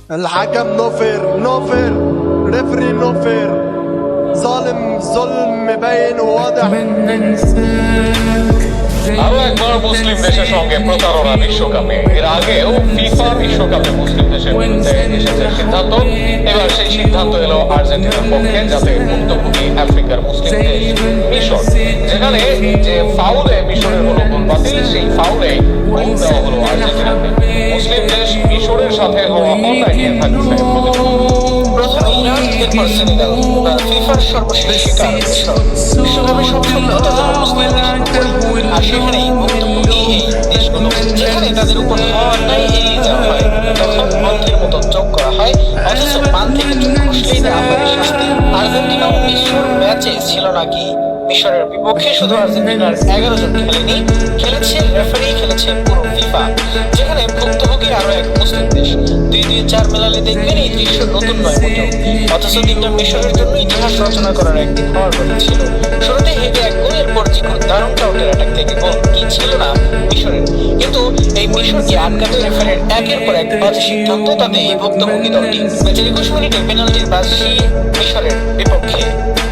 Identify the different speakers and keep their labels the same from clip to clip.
Speaker 1: الحكم نوفر نوفر ريفري نوفر ظالم ظلم مبين وواضح
Speaker 2: আরো একবার মুসলিম দেশের সঙ্গে প্রতারণা বিশ্বকাপে। এর আগেও ফিফা বিশ্বকাপে মুসলিম দেশের বিরুদ্ধে এসেছে সিদ্ধান্ত। এবার সেই সিদ্ধান্ত এলো আর্জেন্টিনার পক্ষে, যাতে ভুক্তভোগী আফ্রিকার মুসলিম দেশ মিশর, যেখানে যে ফাউলে মিশরের হলো গোল বাতিল, সেই ফাউলে গোল দেওয়া হলো আর্জেন্টিনাকে। মুসলিম দেশ মিশরের সাথে হওয়া অন্যায় নিয়ে থাকছে
Speaker 3: প্রথমে ইরান, এরপর সেনেগাল, ফিফার সর্বশেষ শিকার মিশর। বিশ্বকাপে সবসময় মুসলিম দেশের উপর, আর সেখানেই ভুক্তভোগী এই দেশগুলো, যেখানে তাদের উপর হওয়া অন্যায় এড়িয়ে যাওয়া হয়, তখন অর্থের মতো যোগ করা হয়, অথচ পান থেকে চোখ খসলেই দেওয়া হয় শাস্তি। আর্জেন্টিনা ও মিশর ম্যাচে ছিল নাকি মিশরের বিপক্ষে শুধু আর্জেন্টিনার 11 জন খেলেনি, খেলেছে রেফারি, খেলেছে পুরো ফিফা, যেখানে ভুক্তভোগী আরো এক মুসলিম দেশ। 2-4 মেলালে দেখবেন এই দৃশ্য নতুন নয় মোটেও, অথচ দিনটা মিশরের জন্য ইতিহাস রচনা করার একদিন হওয়ার কথা ছিল। শুরুতে হেঁটে এক গোলের পর জিকুর দারুণ কাউন্টার অ্যাটাক থেকে গোল কি ছিল না মিশরের, কিন্তু এই মিশরকে আটকাতে রেফারির একের পর এক বাজে সিদ্ধান্ত, তাতে এই ভুক্তভোগী দলটি ম্যাচের 21 মিনিটে পেনাল্টির বাজি মিশরের বিপক্ষে,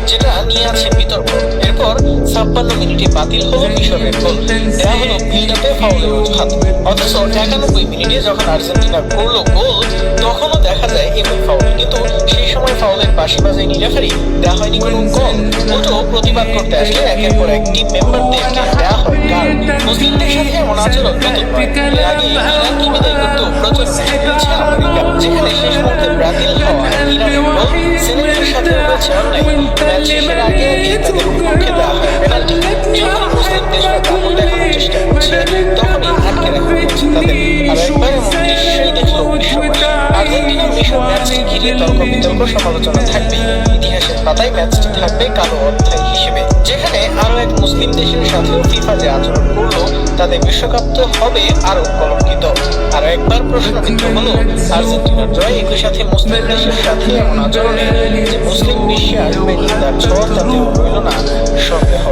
Speaker 3: যেটা নিয়ে আছে বিতর্ক। এরপর 56 মিনিটে বাতিল হলো মিশরের গোল, দেওয়া হলো বিল্ড আপে ফাউলের অজুহাত। অথচ 91 মিনিটে যখন আর্জেন্টিনা করলো গোল, তখনও দেখা যায় একই ফাউল, কিন্তু সেই সময় ফাউলের বাঁশি বাজায়নি রেফারি, দেওয়া হয়নি কোনো গোল। উল্টো প্রতিবাদ করতে আসলে একের পর এক টিম মেম্বারদেরকে দেওয়া হয় কার্ড। মুসলিমদের সাথে এমন আচরণ নতুন নয়, এর আগে ইরানকে বিদায় করতে প্রচুর ম্যাচ খেলেছে আমেরিকা, যেখানে শেষ মুহূর্তে বাতিল হওয়া ইরানের গোল, সেনেগালের সাথে হয়েছে অন্যায়। ম্যাচ শেষের আগে তাদের বিপক্ষে দেওয়া হয় পেনাল্টি, যখন মুসলিম দেশরা কাপড় দেখানোর চেষ্টা করছে, তখনই আটকে রাখা হচ্ছে তাদের। আর একবার এমন দৃশ্যই দেখলো বিশ্ববাসী। আর্জেন্টিনা মিশর ম্যাচটি ঘিরে তর্ক বিতর্ক, সমালোচনা থাকবেই, ইতিহাসের পাতায় ম্যাচটি থাকবে কালো অধ্যায় হিসেবে, যেখানে আরো এক মুসলিম দেশের সাথেও ফিফা যে আচরণ করলো, তাদের বিশ্বকাপ তো হবে আরো কলঙ্কিত। আর একবার প্রশ্নবিদ্ধ হলো আর্জেন্টিনার জয়, একই সাথে মুসলিম দেশের সাথে এমন আচরণে যে মুসলিম বিশ্বে আসবে তার ছোঁয়া তাতেও রইল না সন্দেহ।